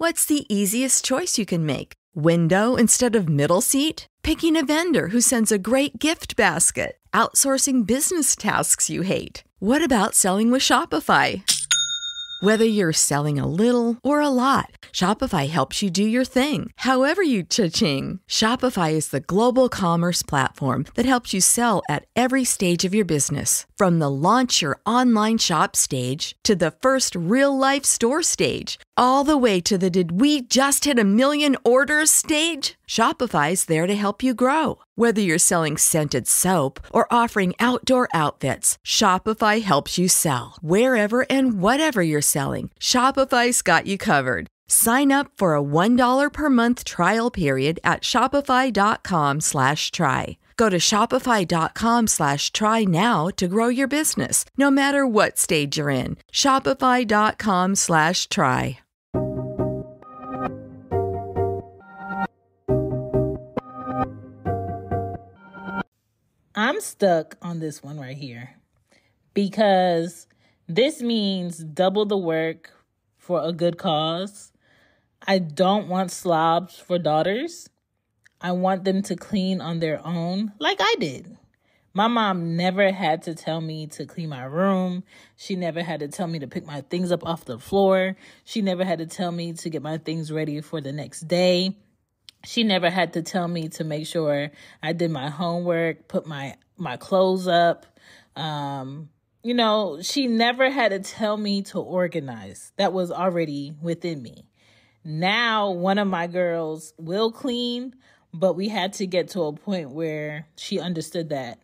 What's the easiest choice you can make? Window instead of middle seat? Picking a vendor who sends a great gift basket? Outsourcing business tasks you hate? What about selling with Shopify? Whether you're selling a little or a lot, Shopify helps you do your thing, however you cha-ching. Shopify is the global commerce platform that helps you sell at every stage of your business. From the launch your online shop stage to the first real-life store stage, all the way to the did we just hit a million orders stage. Shopify's there to help you grow. Whether you're selling scented soap or offering outdoor outfits, Shopify helps you sell. Wherever and whatever you're selling, Shopify's got you covered. Sign up for a $1 per month trial period at shopify.com/try. Go to shopify.com/try now to grow your business, no matter what stage you're in. Shopify.com/try. I'm stuck on this one right here because this means double the work for a good cause. I don't want slobs for daughters. I want them to clean on their own like I did. My mom never had to tell me to clean my room. She never had to tell me to pick my things up off the floor. She never had to tell me to get my things ready for the next day. She never had to tell me to make sure I did my homework, put my clothes up. She never had to tell me to organize. That was already within me. Now, one of my girls will clean, but we had to get to a point where she understood that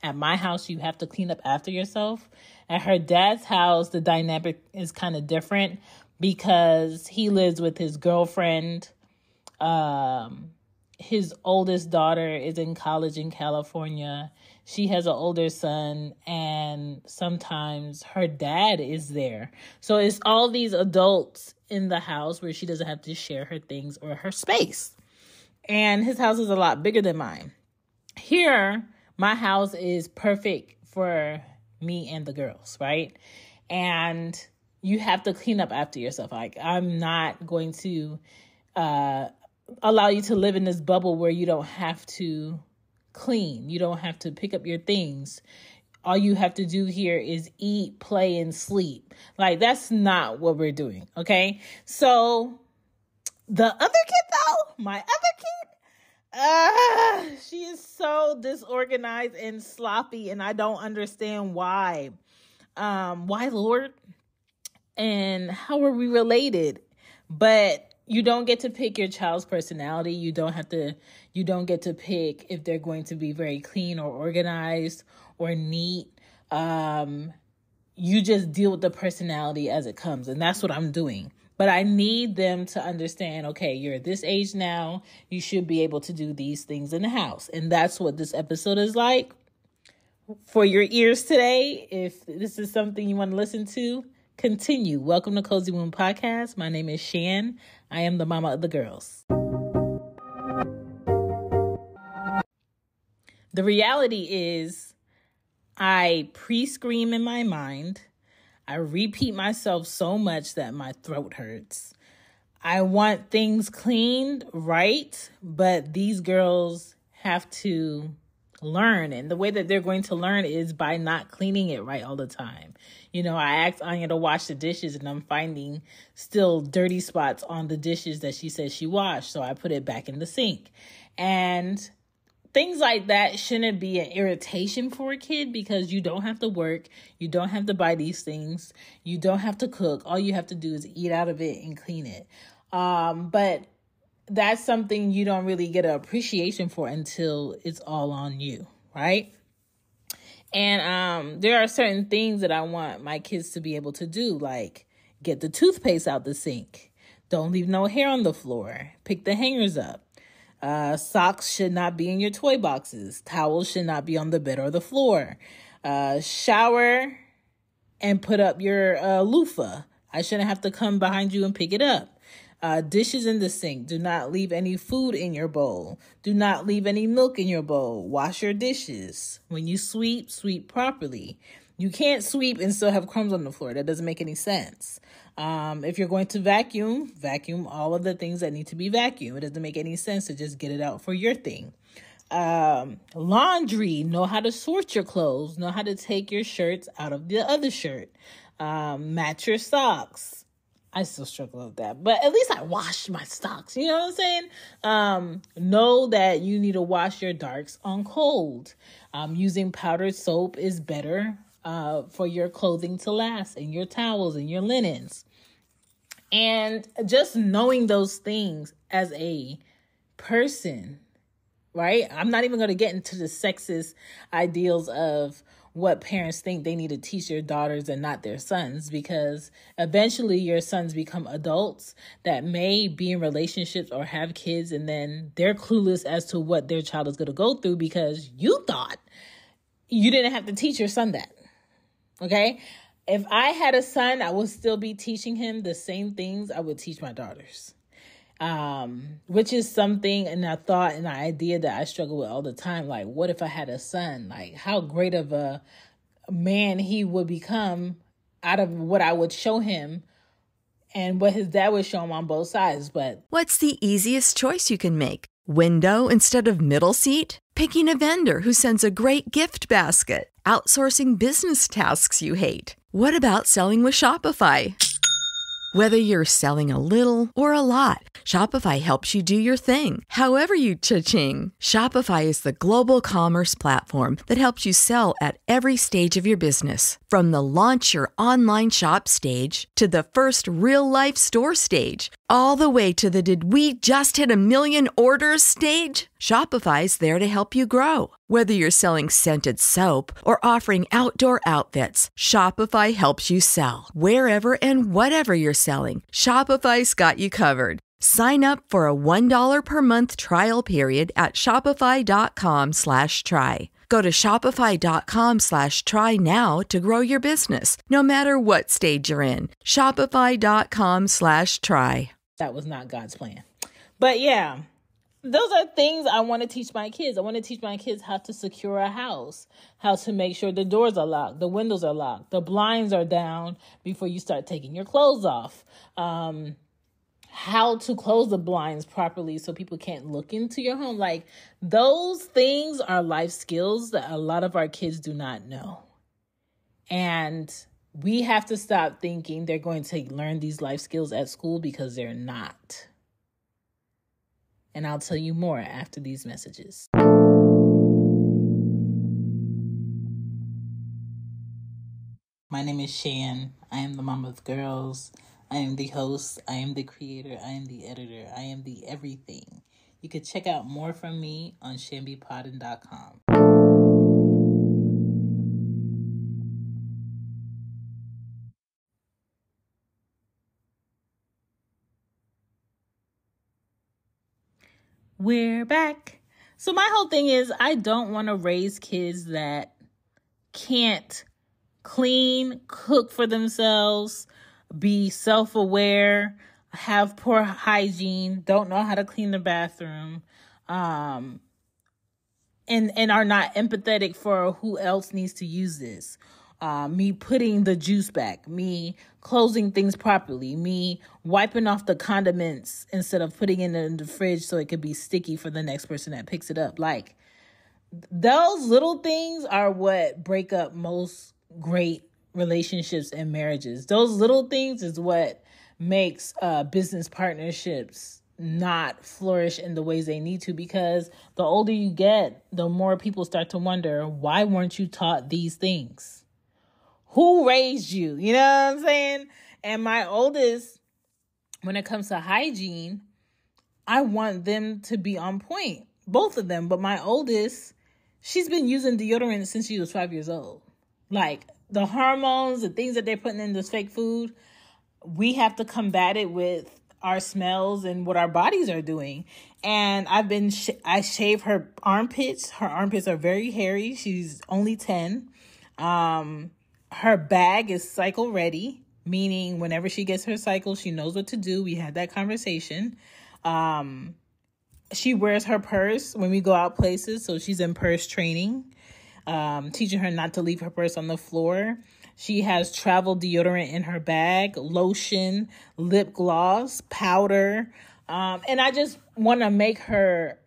at my house, you have to clean up after yourself. At her dad's house, the dynamic is kind of different because he lives with his girlfriend. His oldest daughter is in college in California. She has an older son, and sometimes her dad is there. So it's all these adults in the house where she doesn't have to share her things or her space. And his house is a lot bigger than mine. Here, my house is perfect for me and the girls, right? And you have to clean up after yourself. Like, I'm not going to allow you to live in this bubble where you don't have to clean. You don't have to pick up your things. All you have to do here is eat, play, and sleep. Like, that's not what we're doing, okay? So the other kid, though, my other kid, she is so disorganized and sloppy, and I don't understand why. Why, Lord? And how are we related? But you don't get to pick your child's personality. You don't get to pick if they're going to be very clean or organized or neat. You just deal with the personality as it comes. And that's what I'm doing. But I need them to understand, okay, you're at this age now. You should be able to do these things in the house. And that's what this episode is like for your ears today. If this is something you want to listen to, continue. Welcome to Cozy Womb Podcast. My name is Shan. I am the mama of the girls. The reality is I pre-scream in my mind. I repeat myself so much that my throat hurts. I want things cleaned right, but these girls have to learn. And the way that they're going to learn is by not cleaning it right all the time. I asked Anya to wash the dishes, and I'm finding still dirty spots on the dishes that she said she washed. So I put it back in the sink. And things like that shouldn't be an irritation for a kid because you don't have to work. You don't have to buy these things. You don't have to cook. All you have to do is eat out of it and clean it. But that's something you don't really get an appreciation for until it's all on you, right? And there are certain things that I want my kids to be able to do, like get the toothpaste out the sink. Don't leave no hair on the floor. Pick the hangers up. Socks should not be in your toy boxes. Towels should not be on the bed or the floor. Shower and put up your loofah. I shouldn't have to come behind you and pick it up. Dishes in the sink. Do not leave any food in your bowl. Do not leave any milk in your bowl. Wash your dishes. When you sweep, sweep properly. You can't sweep and still have crumbs on the floor. That doesn't make any sense. If you're going to vacuum all of the things that need to be vacuumed. It doesn't make any sense to just get it out for your thing. Laundry, know how to sort your clothes, know how to take your shirts out of the other shirt. Match your socks. I still struggle with that, but at least I wash my socks. You know what I'm saying? Know that you need to wash your darks on cold. Using powdered soap is better for your clothing to last, and your towels and your linens. And just knowing those things as a person, right? I'm not even going to get into the sexist ideals of what parents think they need to teach their daughters and not their sons, because eventually your sons become adults that may be in relationships or have kids, and then they're clueless as to what their child is going to go through because you thought you didn't have to teach your son that. Okay? If I had a son, I would still be teaching him the same things I would teach my daughters. Which is something and a thought and an idea that I struggle with all the time. Like, what if I had a son? Like, how great of a man he would become out of what I would show him and what his dad would show him on both sides. But what's the easiest choice you can make? Window instead of middle seat? Picking a vendor who sends a great gift basket? Outsourcing business tasks you hate? What about selling with Shopify? Whether you're selling a little or a lot, Shopify helps you do your thing, however you cha-ching. Shopify is the global commerce platform that helps you sell at every stage of your business. From the launch your online shop stage to the first real-life store stage, all the way to the did we just hit 1 million orders stage. Shopify's there to help you grow. Whether you're selling scented soap or offering outdoor outfits, Shopify helps you sell. Wherever and whatever you're selling, Shopify's got you covered. Sign up for a $1 per month trial period at shopify.com/try. Go to shopify.com/try now to grow your business, no matter what stage you're in. Shopify.com/try. that was not God's plan. But yeah, those are things I want to teach my kids. I want to teach my kids how to secure a house, how to make sure the doors are locked, the windows are locked, the blinds are down before you start taking your clothes off, how to close the blinds properly so people can't look into your home. Like, those things are life skills that a lot of our kids do not know. And we have to stop thinking they're going to learn these life skills at school, because they're not. And I'll tell you more after these messages. My name is Shan. I am the mom of girls. I am the host. I am the creator. I am the editor. I am the everything. You can check out more from me on CHANBEPODDIN.com. We're back. So my whole thing is, I don't want to raise kids that can't clean, cook for themselves, be self-aware, have poor hygiene, don't know how to clean the bathroom, and are not empathetic for who else needs to use this. Me putting the juice back, me closing things properly, me wiping off the condiments instead of putting it in the fridge so it could be sticky for the next person that picks it up. Like, those little things are what break up most great relationships and marriages. Those little things is what makes business partnerships not flourish in the ways they need to, because the older you get, the more people start to wonder, why weren't you taught these things? Who raised you? You know what I'm saying? And my oldest, when it comes to hygiene, I want them to be on point. Both of them. But my oldest, she's been using deodorant since she was 5 years old. Like, the hormones, the things that they're putting in this fake food, we have to combat it with our smells and what our bodies are doing. And I shave her armpits. Her armpits are very hairy. She's only 10. Her bag is cycle ready, meaning whenever she gets her cycle, she knows what to do. We had that conversation. She wears her purse when we go out places, so she's in purse training, teaching her not to leave her purse on the floor. She has travel deodorant in her bag, lotion, lip gloss, powder. And I just want to make her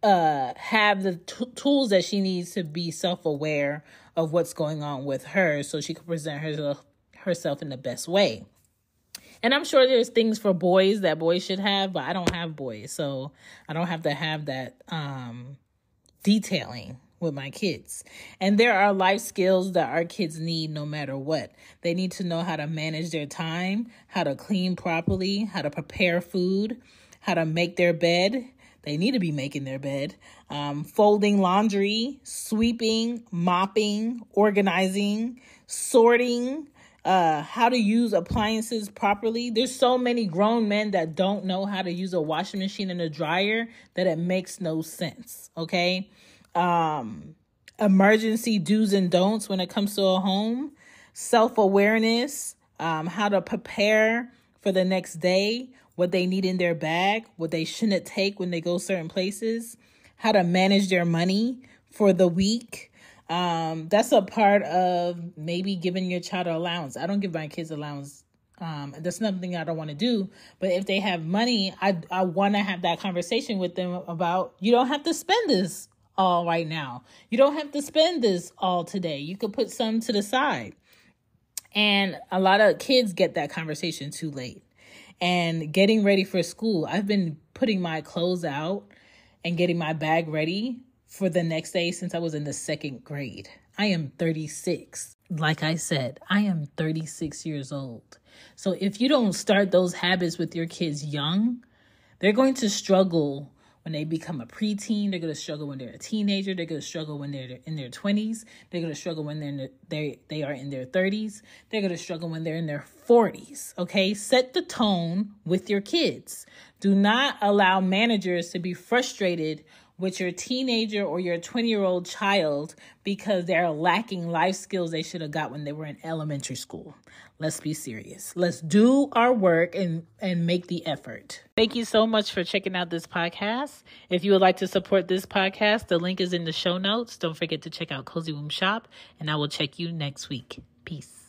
have the tools that she needs to be self-aware of what's going on with her so she can present herself in the best way. And I'm sure there's things for boys that boys should have, but I don't have boys, so I don't have to have that detailing with my kids. And there are life skills that our kids need no matter what. They need to know how to manage their time, how to clean properly, how to prepare food, how to make their bed. They need to be making their bed, folding laundry, sweeping, mopping, organizing, sorting, how to use appliances properly. There's so many grown men that don't know how to use a washing machine and a dryer that it makes no sense, okay? Emergency do's and don'ts when it comes to a home, self-awareness, how to prepare for the next day, what they need in their bag, what they shouldn't take when they go certain places, how to manage their money for the week. That's a part of maybe giving your child an allowance. I don't give my kids allowance. That's something I don't want to do. But if they have money, I want to have that conversation with them about, you don't have to spend this all right now. You don't have to spend this all today. You could put some to the side. And a lot of kids get that conversation too late. And getting ready for school, I've been putting my clothes out and getting my bag ready for the next day since I was in the 2nd grade. I am 36. Like I said, I am 36 years old. So if you don't start those habits with your kids young, they're going to struggle when they become a preteen. They're going to struggle when they're a teenager. They're going to struggle when they're in their 20s. They're going to struggle when they are in their 30s. They're going to struggle when they're in their 40s. Okay? Set the tone with your kids. Do not allow managers to be frustrated with your teenager or your 20-year-old child because they're lacking life skills they should have got when they were in elementary school. Let's be serious. Let's do our work and make the effort. Thank you so much for checking out this podcast. If you would like to support this podcast, the link is in the show notes. Don't forget to check out Cozy Womb Shop, and I will check you next week. Peace.